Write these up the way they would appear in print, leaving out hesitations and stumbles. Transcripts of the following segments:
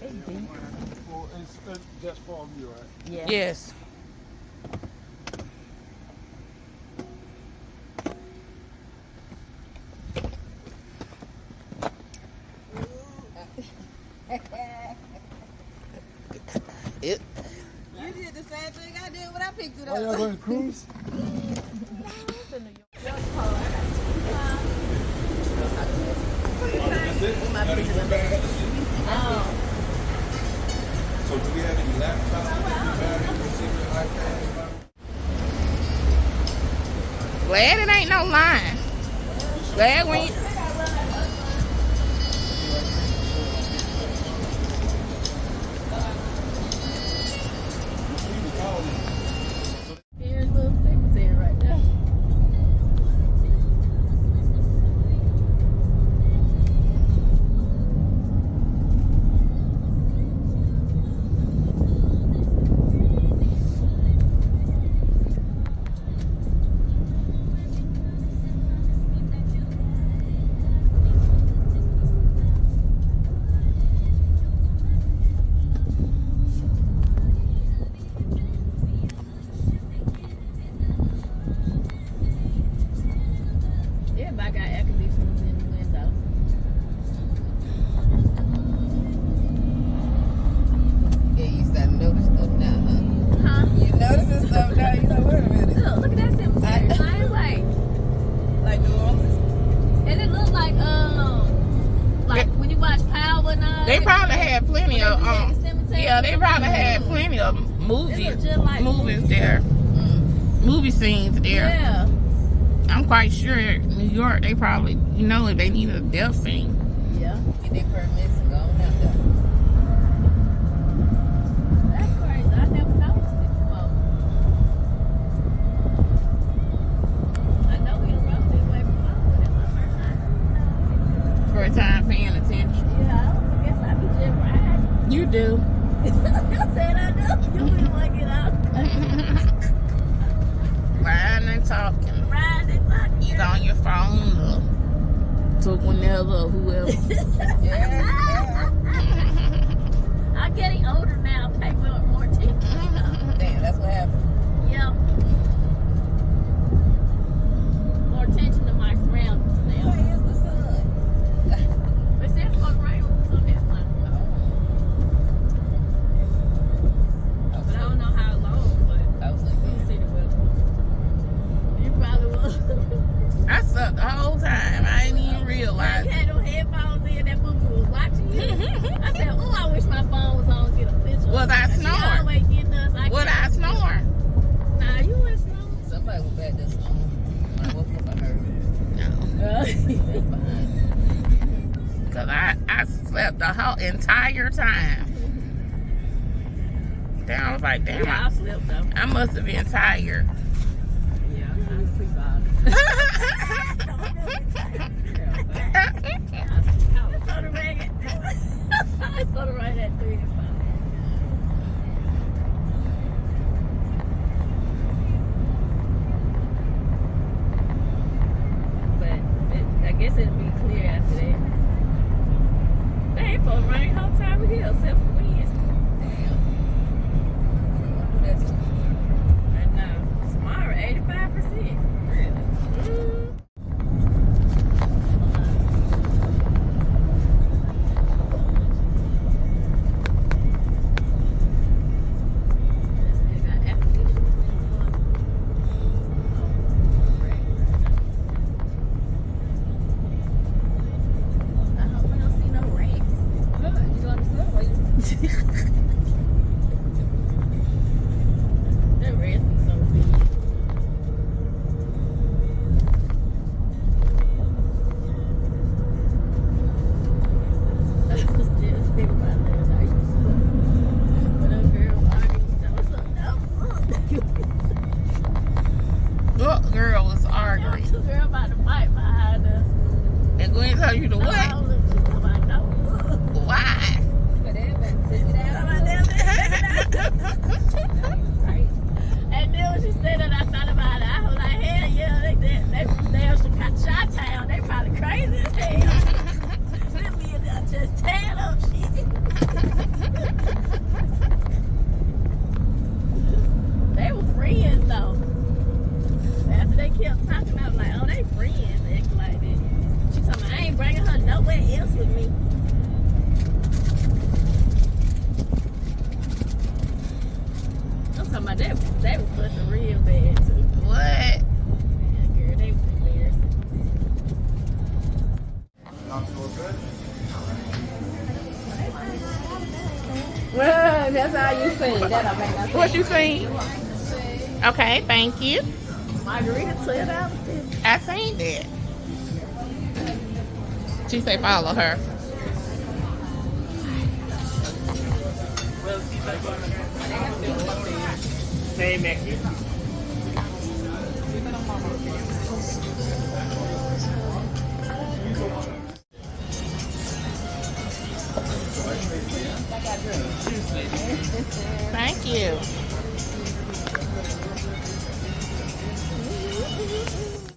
It's deep. Well, it's just for you, right? Yeah. Yes. You did the same thing I did when I picked it up. Oh, y'all going to cruise? So do we have any laptops? Glad it ain't no line. Glad we ain't. Here's a little secretary right there. Everybody got air conditioners in the window. Yeah, you start to notice stuff now, huh? Huh? You noticing stuff now, you know, wait a minute. Look at that cemetery. Same way. Like New Orleans? And it looks like when you watch Power and all. They probably had plenty of yeah, they probably had plenty of movies there. Movie scenes there. Yeah. I'm quite sure New York, they probably, you know, if they need a death scene. Yeah. Get their permits and go on out there. That's crazy. I never noticed it before. I know we done rode this way before, but it's my first time. First time paying attention. Yeah, I guess I be just riding. You do. I said I do. You didn't want to get out. Riding and talking. Riding and talking. Either on your phone or to whenever or whoever. Yeah. I'm getting older now. Pay more attention. Damn, that's what happened. Yeah. More attention to my surroundings now. Where is the sun? But it's supposed to rain on this one. But I don't know how long, but I was like, we'll see the weather. You probably will. I slept the whole time. I didn't even realize You it. had no headphones in, that movie was watching you. I said, oh, I wish my phone was on to get a picture. Was I She snoring? always getting us. Would I snore? Nah, you weren't snoring. somebody was back there snoring. When I woke up, I heard it. No. Behind. Because I slept the whole entire time. Then I was like, damn, Yeah, I slept though. I must have been tired. Yeah, I was pretty bad. I saw the ragged. I saw the right at 3 and 5. But I guess it'll be clear after that. They ain't supposed to rain the whole time we here except for Wednesday. And tomorrow 85%. Really? Mm. What girl was arguing? Two girl about to fight behind her. And Gwen told you to what? Why? Why? But everybody took it out. that's all you see. That don't make no sense. What you think? Okay, thank you. Margarita $12. I seen that. She say follow her. Thank you.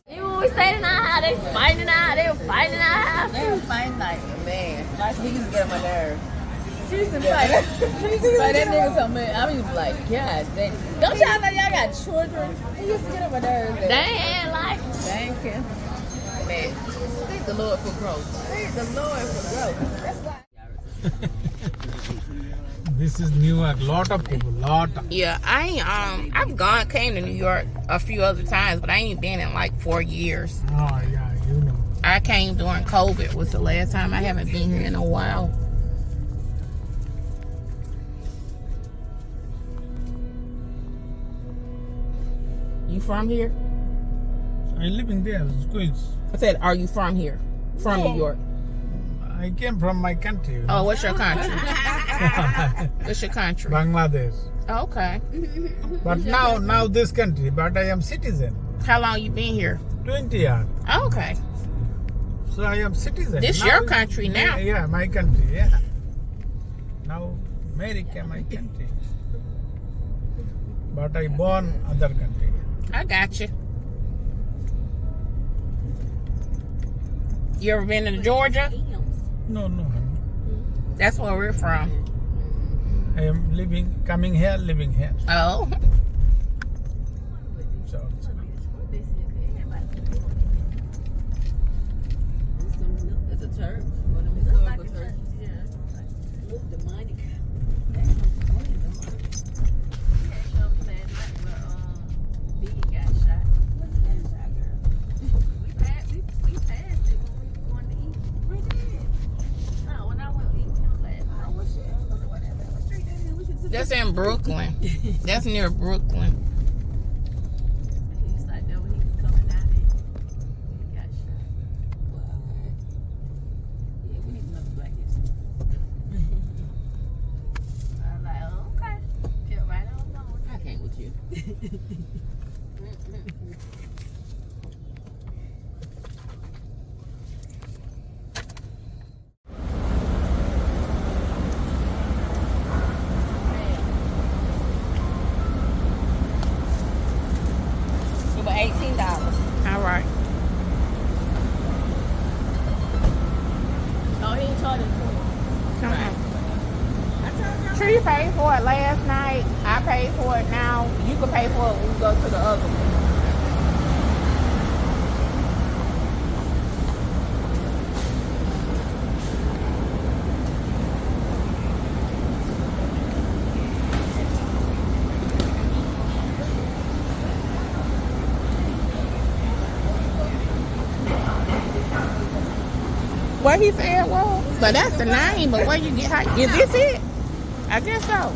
Even when we stayed in our house, they was fighting in our house. They were fighting in our house. They were fighting like, man. Like, niggas get on my nerves. She used to fight. But that nigga so mad. I was like, God dang. Don't y'all know y'all got children? He used to get on my nerves. They ain't like. Thank you. Man, thank the Lord for growth. Thank the Lord for growth. That's why. This is New York. Lot of people. Yeah, I've came to New York a few other times, but I ain't been in like 4 years. Oh, yeah, you know. I came during COVID was the last time. I haven't been here in a while. You from here? I'm living there, Queens. I said, are you from here? From New York? I came from my country. You know? Oh, what's your country? What's your country? Bangladesh. Oh, okay. But now this country, but I am citizen. How long you been here? 20 years. Oh, okay. So I am citizen. This now your country now? Yeah, my country, yeah. Now America, my country. But I born other country. I got you. You ever been to Georgia? No. That's where we're from. I am coming here, living here. Oh. So. It's a church. One of them historical churches. Look, demonic. That's in Brooklyn. That's near Brooklyn. He's like that when he was coming out here. He got shot. Yeah, we need another black history. I was like, oh, okay. Kept right on going. I can't with you. $18. All right. Oh, he ain't charging Come on. Sure, you paid for it last night. I paid for it now. You can pay for it when we go to the other one. What he said was, but that's the name. But where you get? Is this it? I guess so.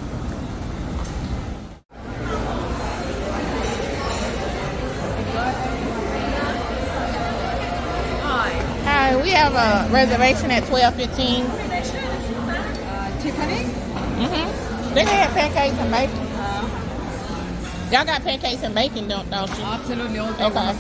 Hi, we have a reservation at 12:15. Tiffany? They had pancakes and bacon. Y'all got pancakes and bacon, don't you? Absolutely. Okay.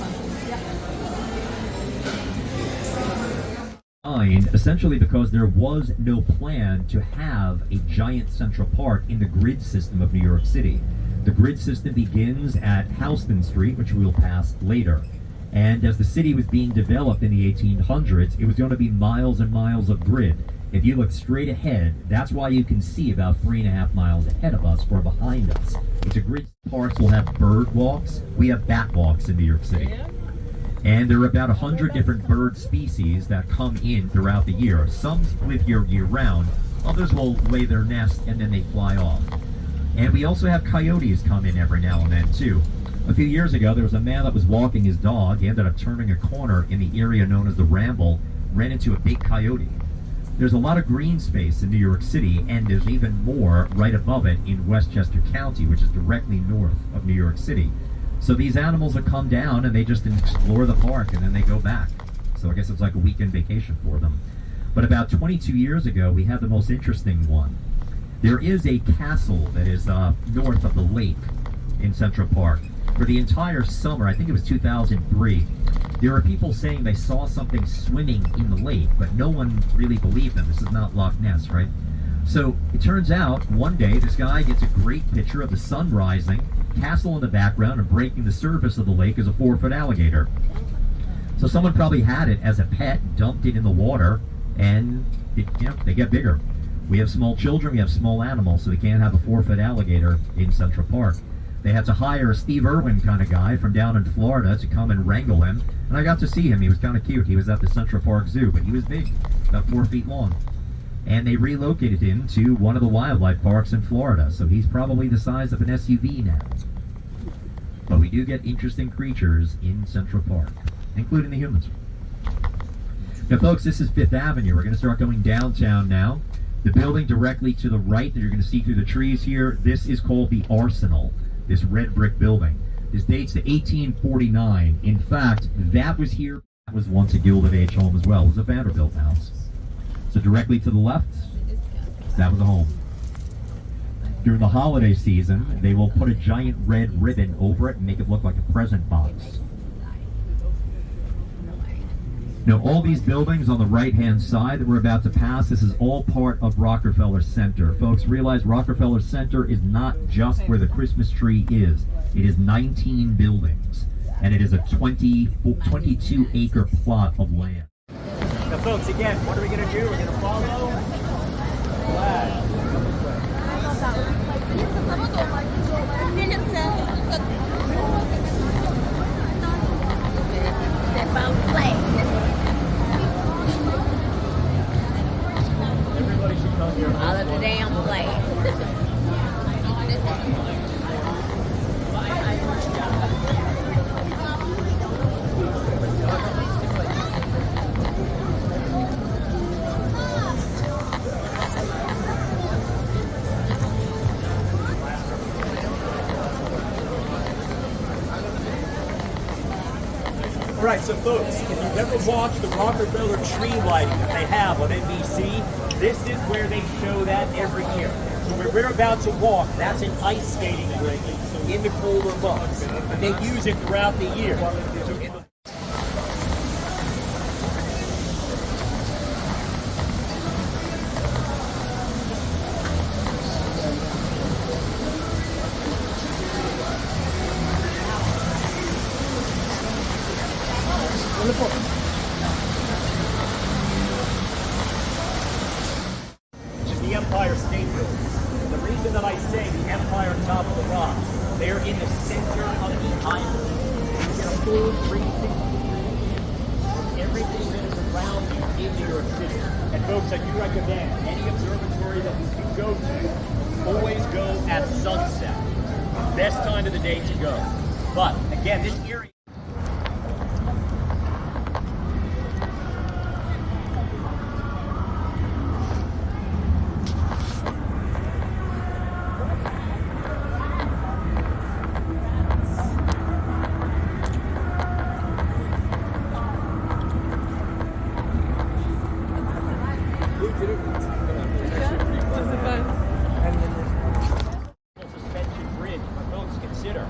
Essentially because there was no plan to have a giant central park in the grid system of New York City. The grid system begins at Houston Street, which we will pass later. And as the city was being developed in the 1800s, it was going to be miles and miles of grid. If you look straight ahead, that's why you can see about 3.5 miles ahead of us or behind us. It's a grid. Parks will have bird walks. We have bat walks in New York City. And there are about 100 different bird species that come in throughout the year. Some live here year-round, others will lay their nest and then they fly off. And we also have coyotes come in every now and then too. A few years ago, there was a man that was walking his dog. He ended up turning a corner in the area known as the Ramble, ran into a big coyote. There's a lot of green space in New York City, and there's even more right above it in Westchester County, which is directly north of New York City. So these animals will come down and they just explore the park and then they go back. So I guess it's like a weekend vacation for them. But about 22 years ago, we had the most interesting one. There is a castle that is north of the lake in Central Park. For the entire summer, I think it was 2003, there were people saying they saw something swimming in the lake, but no one really believed them. This is not Loch Ness, right? So it turns out one day this guy gets a great picture of the sun rising, castle in the background, and breaking the surface of the lake is a 4-foot alligator. So someone probably had it as a pet, dumped it in the water, and they get bigger. We have small children, we have small animals, so we can't have a 4-foot alligator in Central Park. They had to hire a Steve Irwin kind of guy from down in Florida to come and wrangle him. And I got to see him. He was kind of cute. He was at the Central Park Zoo, but he was big, about 4 feet long. And they relocated him to one of the wildlife parks in Florida, so he's probably the size of an SUV now. But we do get interesting creatures in Central Park, including the humans. Now, folks, this is 5th Avenue. We're going to start going downtown now. The building directly to the right that you're going to see through the trees here, this is called the Arsenal. This red brick building. This dates to 1849. In fact, that was here. That was once a Gilded Age home as well. It was a Vanderbilt house. So directly to the left, that was a home. During the holiday season, they will put a giant red ribbon over it and make it look like a present box. Now, all these buildings on the right-hand side that we're about to pass, this is all part of Rockefeller Center. Folks, realize Rockefeller Center is not just where the Christmas tree is. It is 19 buildings, and it is a 22-acre plot of land. Now, folks, again, what are we going to do? We're going to follow flag. Everybody should come here. All of the damn flag. All right, so folks, if you've ever watched the Rockefeller tree lighting that they have on NBC, this is where they show that every year. So where we're about to walk, that's an ice skating rink in the colder months. And they use it throughout the year. So in the which is the Empire State Building. And the reason that I say the Empire on top of the rocks, they're in the center of the island. You get a full 360 of everything that is around you in New York City. And folks, I do recommend any observatory that you can go to, always go at sunset. Best time of the day to go. But again, this area. Suspension bridge, but folks, consider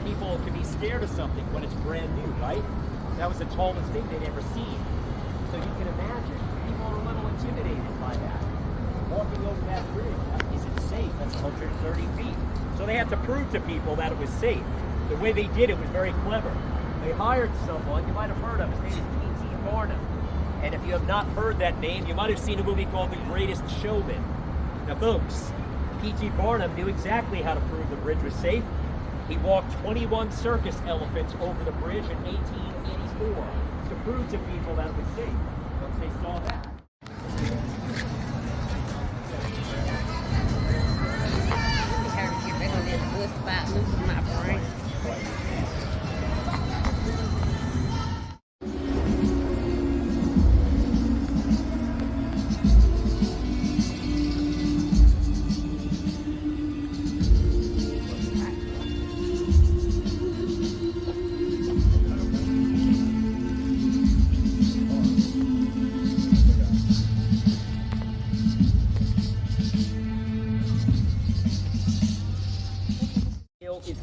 people can be scared of something when it's brand new, right? That was the tallest thing they'd ever seen. So you can imagine people are a little intimidated by that. Walking over that bridge, is it safe? That's 130 feet. So they had to prove to people that it was safe. The way they did it was very clever. They hired someone you might have heard of. His name is P.T. Barnum. And if you have not heard that name, you might have seen a movie called The Greatest Showman. Now, folks, P.T. Barnum knew exactly how to prove the bridge was safe. He walked 21 circus elephants over the bridge in 1884 to prove to people that it was safe. Once they saw that.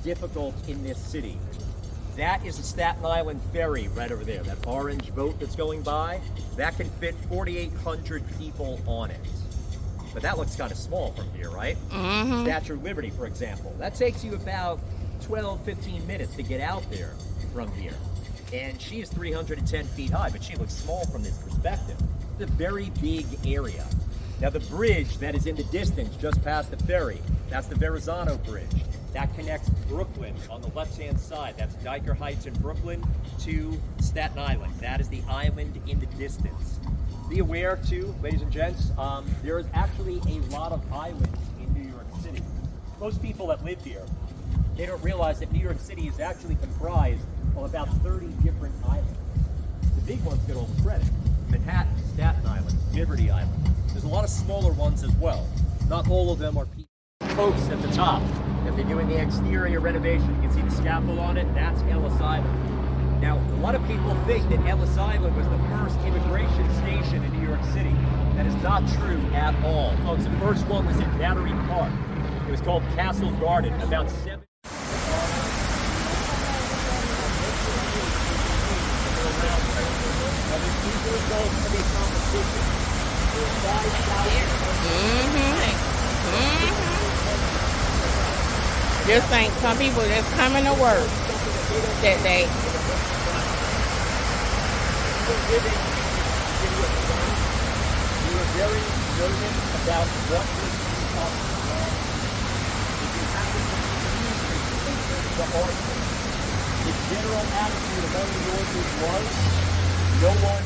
difficult in this city. That is the Staten Island ferry right over there. That orange boat that's going by, that can fit 4,800 people on it. But that looks kind of small from here, right? Mm-hmm. Statue of Liberty, for example. That takes you about 12, 15 minutes to get out there from here. And she is 310 feet high, but she looks small from this perspective. It's a very big area. Now the bridge that is in the distance just past the ferry, that's the Verrazano Bridge. That connects Brooklyn on the left-hand side. That's Dyker Heights in Brooklyn to Staten Island. That is the island in the distance. Be aware too, ladies and gents, there is actually a lot of islands in New York City. Most people that live here, they don't realize that New York City is actually comprised of about 30 different islands. The big ones get all the credit. Manhattan, Staten Island, Liberty Island. There's a lot of smaller ones as well. Not all of them are people. Folks at the top, if they're doing the exterior renovation, you can see the scaffold on it, that's Ellis Island. Now, a lot of people think that Ellis Island was the first immigration station in New York City. That is not true at all. Folks, the first one was in Battery Park. It was called Castle Garden, about 7. Just think some people that's coming to work that day. We were very nervous about what was possible. If you happen to be the article, the general attitude among New Yorkers was no one.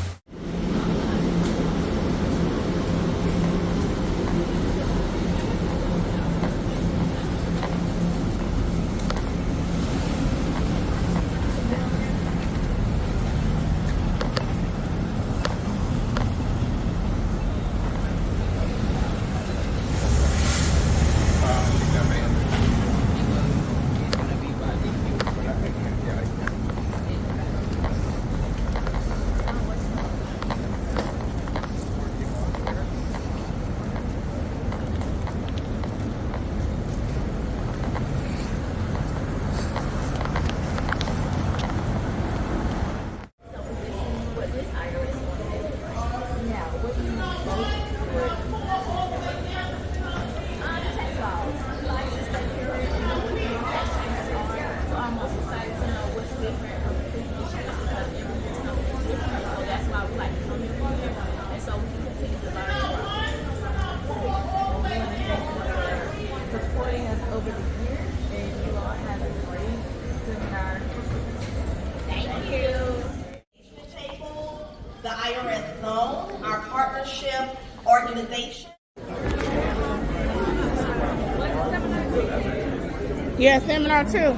The IRS Zone, our partnership organization. Yeah, seminar too.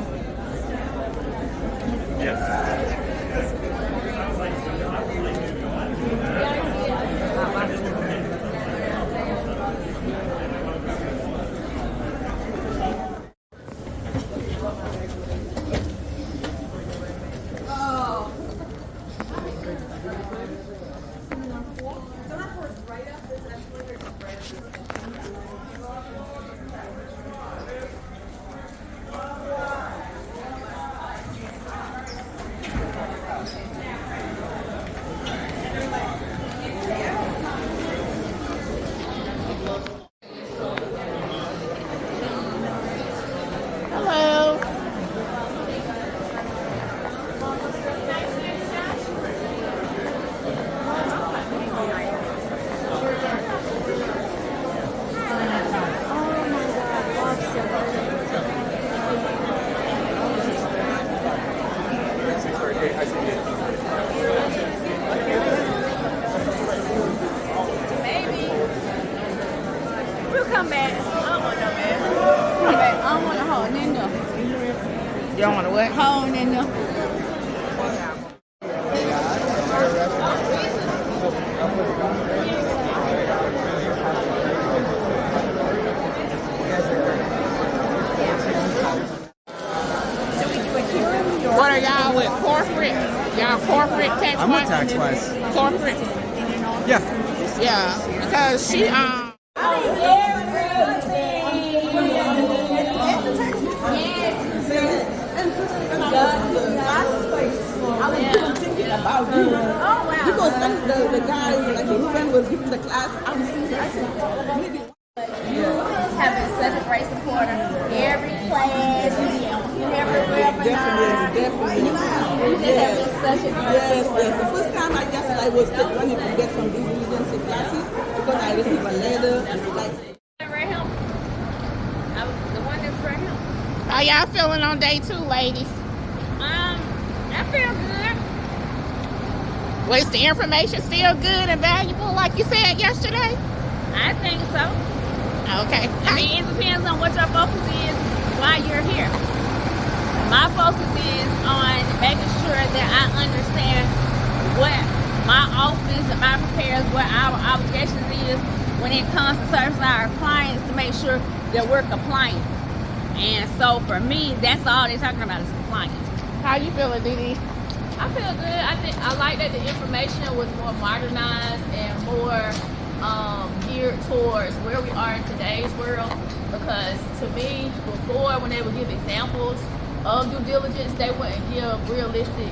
You don't want to what? Hone in there. What are y'all with? Corporate? Y'all corporate tax? I'm with tax wise. Corporate? Yeah. Yeah, because she Yes. Oh, wow. Because when the guy, like Ruben was giving the class, I was thinking, I said, maybe. You have been such a great supporter. Every class, you be on every webinar. Definitely. You just have been such a great supporter. Yes. The first time I guess I was running to get some due diligence classes because I received a letter like. Right here. The one that's right here. How y'all feeling on day 2, ladies? I feel good. Was the information still good and valuable like you said yesterday? I think so. Okay. I mean, it depends on what your focus is while you're here. My focus is on making sure that I understand what my office and my preparers, what our obligations is when it comes to servicing our clients to make sure that we're compliant. And so for me, that's all they're talking about is compliance. How you feeling, Dee? I feel good. I like that the information was more modernized and more geared towards where we are in today's world. Because to me, before when they would give examples of due diligence, they wouldn't give realistic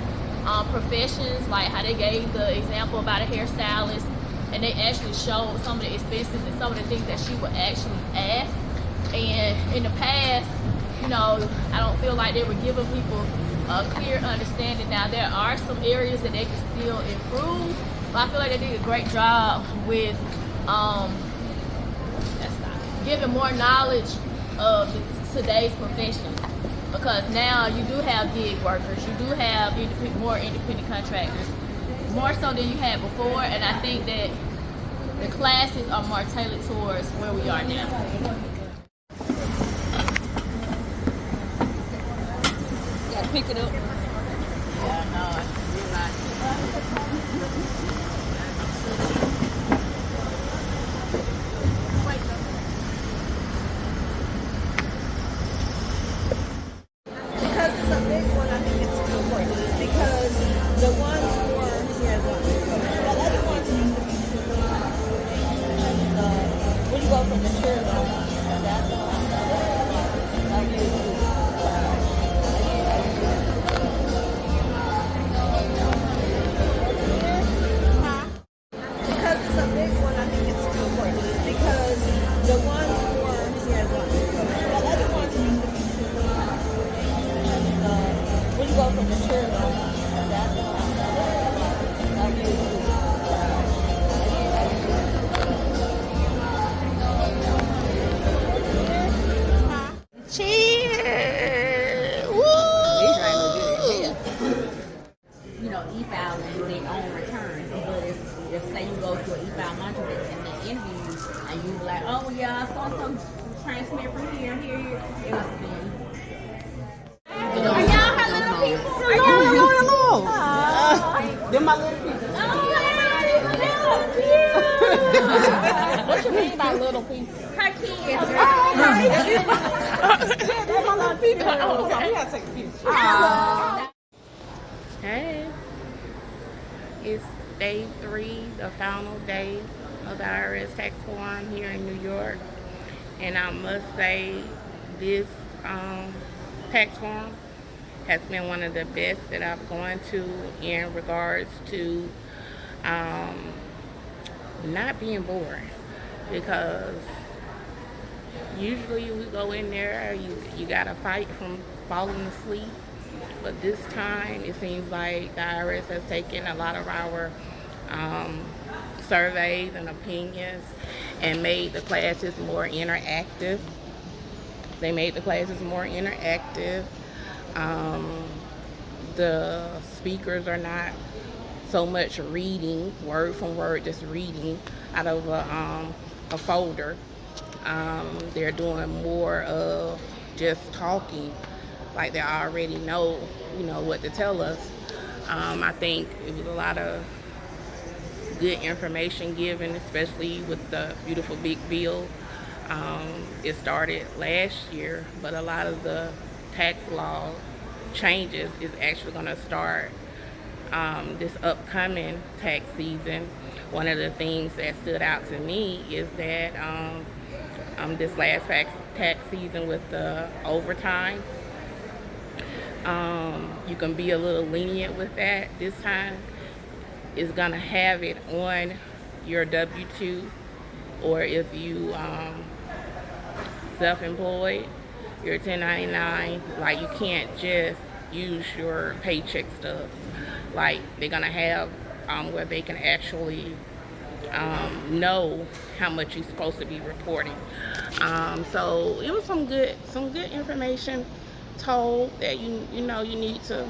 professions, like how they gave the example about a hairstylist, and they actually showed some of the expenses and some of the things that she would actually ask. And in the past, I don't feel like they were giving people a clear understanding. Now there are some areas that they can still improve, but I feel like they did a great job with giving more knowledge of today's profession, because now you do have gig workers, you do have more independent contractors, more so than you had before, and I think that the classes are more tailored towards where we are now. Pick it up. Yeah, no, I realize Because it's a big one, I think it's important. Because the one for the other ones used to be when you go from the chair that's because it's a big one, I think it's important. Because the one for the other ones used to be when you go from the chair that's Cheers! Woo! E-file and do their own returns. But if say you go to an e-file monitor and they interview you and you like, oh well, yeah, I saw some transmit from here, it was been. Are y'all her little people? Hello. They're my little people. What you mean by little people? her kids. They're my little people. Oh, okay. We gotta take a picture. Hey, it's day 3, the final day of the IRS Tax Forum here in New York, and I must say this tax forum has been one of the best that I've gone to in regards to not being bored, because usually we go in there, you gotta fight from falling asleep. But this time, it seems like the IRS has taken a lot of our surveys and opinions and made the classes more interactive. They made the classes more interactive. The speakers are not so much reading, word from word, just reading out of a folder. They're doing more of just talking, like they already know, what to tell us. I think it was a lot of good information given, especially with the beautiful big bill. It started last year, but a lot of the tax law changes is actually going to start this upcoming tax season. One of the things that stood out to me is that this last tax season with the overtime, you can be a little lenient with that this time, is gonna have it on your W-2, or if you self-employed, your 1099, like you can't just use your paycheck stubs. Like they're gonna have where they can actually know how much you're supposed to be reporting. So it was some good information told that you know you need to,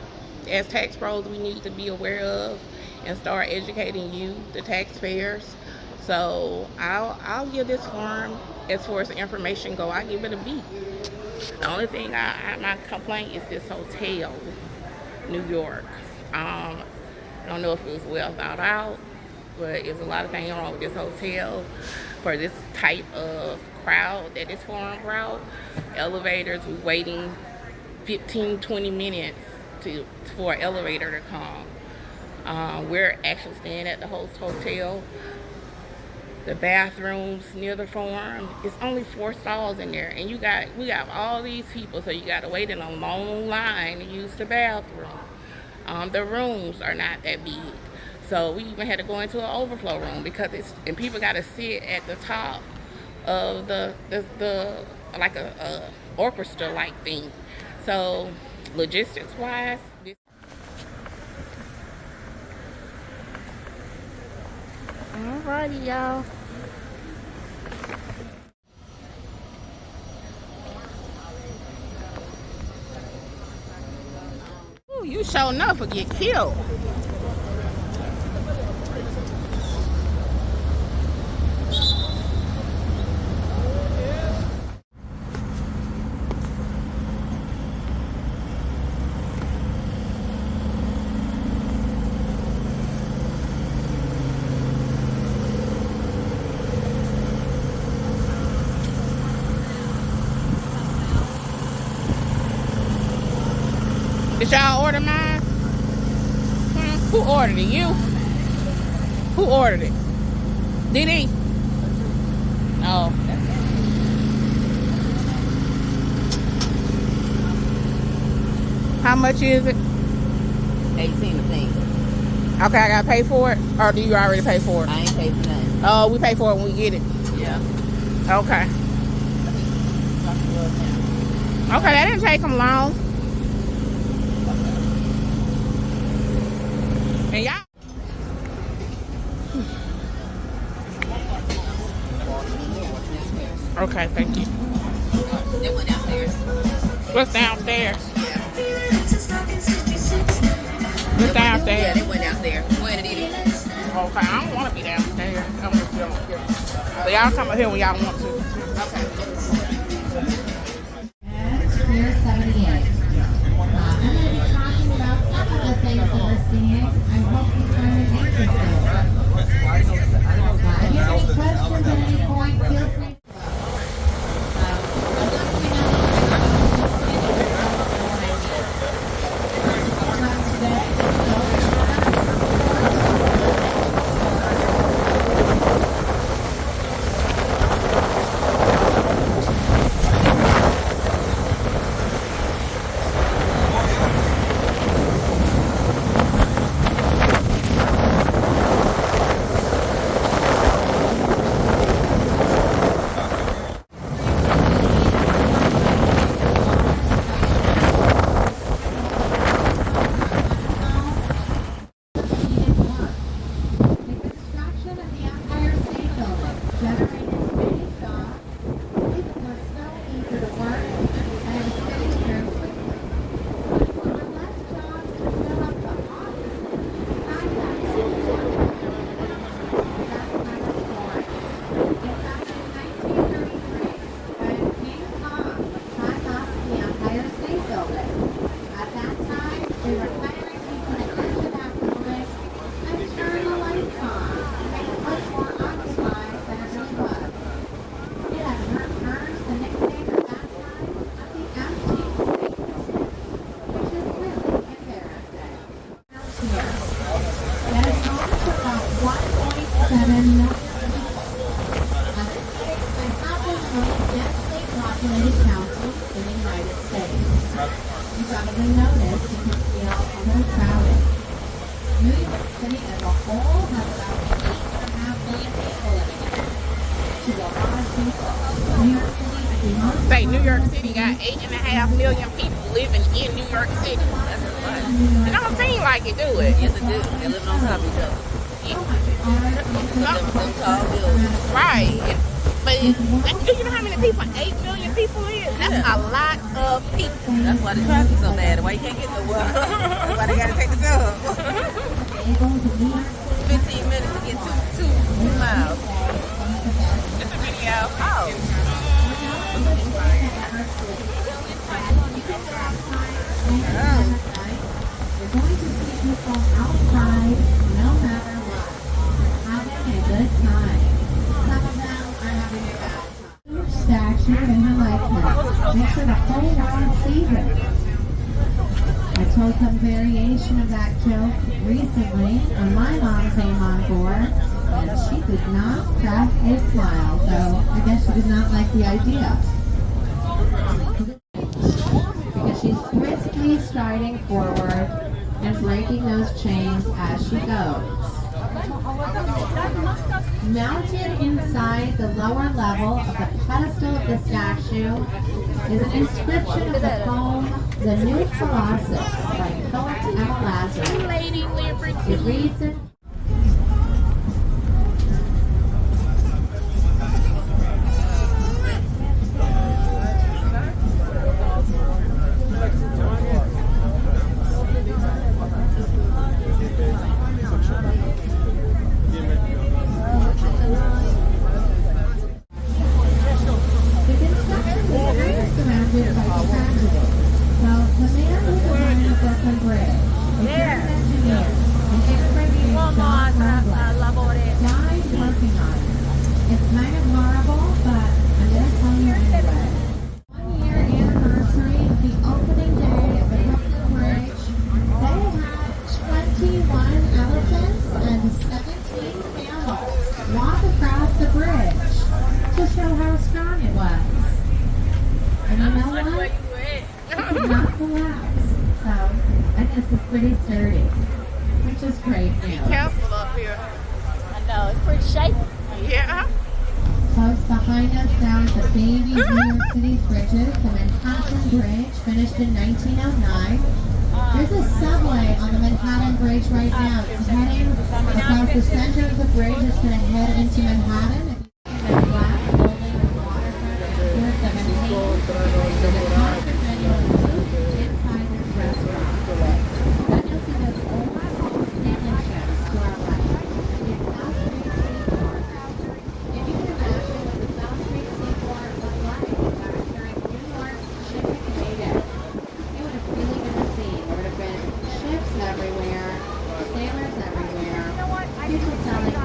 as tax pros, we need to be aware of and start educating you, the taxpayers. So I'll give this forum, as far as the information go, I give it a B. The only thing my complaint is this hotel, New York. I don't know if it was well thought out, but there's a lot of things wrong with this hotel for this type of crowd that this forum crowd. Elevators, we're waiting 15-20 minutes for an elevator to come. We're actually staying at the host hotel. The bathrooms near the forum, it's only 4 stalls in there, and we got all these people, so you got to wait in a long line to use the bathroom. The rooms are not that big, so we even had to go into an overflow room because people got to sit at the top of the like a orchestra like thing. So logistics wise, alrighty, y'all. Ooh, you sure enough will get killed. Did y'all order mine? Who ordered it? You? Who ordered it? Did he? Oh. How much is it? 18 a thing. Okay, I gotta pay for it? Or do you already pay for it? I ain't paid for nothing. Oh, we pay for it when we get it. Yeah. Okay. Okay, that didn't take them long. And y'all. Okay, thank you. They went downstairs. What's downstairs? Yeah. What's downstairs? Yeah, they went downstairs. Where did it eat? Okay, I don't want to be downstairs. I'm just going here. So y'all come up here when y'all want to. Okay. Pier 78. I'm going to be talking about some of the things that we're seeing. I hope you find it interesting. If you have any questions at any point, feel free. New York City as a whole has about 8.5 million people living in it. Which is a lot of people. New York City is the most Say New York City got 8.5 million people living in New York City. That's a lot. It don't seem like it, do it? Yes, it do. They're living on top of each other. Them tall buildings. Right. But do you know how many people 8 million people is? That's a lot of people. That's why the traffic's so bad. Why you can't get nowhere? That's why they gotta take the sub. 15 minutes to get two miles. It's a video. Oh. You're going to see people outside no matter what, having a good time. Some of them are having a bad time. Huge statue in her likeness. Make sure the whole world sees it. I told some variation of that joke recently when my mom came on board, and she did not crack a smile, so I guess she did not like the idea. Because she's briskly striding forward and breaking those chains as she goes. Mounted inside the lower level of the pedestal of the statue is an inscription of the poem The New Colossus by poet Emma Lazarus. Lady Liberty. It reads in pretty sturdy, which is great news. Careful up here. I know, it's pretty shaky. Yeah. Close behind us now is the baby New York City's bridges, the Manhattan Bridge, finished in 1909. There's a subway on the Manhattan Bridge right now. It's heading across the center of the bridge. It's going to head into Manhattan. The glass building with waterfront after 17. There's a concert venue and food inside this restaurant. Then you'll see those old sailing ships to our right. It's South Street Seaport. If you can imagine what the South Street Seaport was like back during New York's shipping heyday, it would have really been a scene. There would have been ships everywhere, sailors everywhere, people selling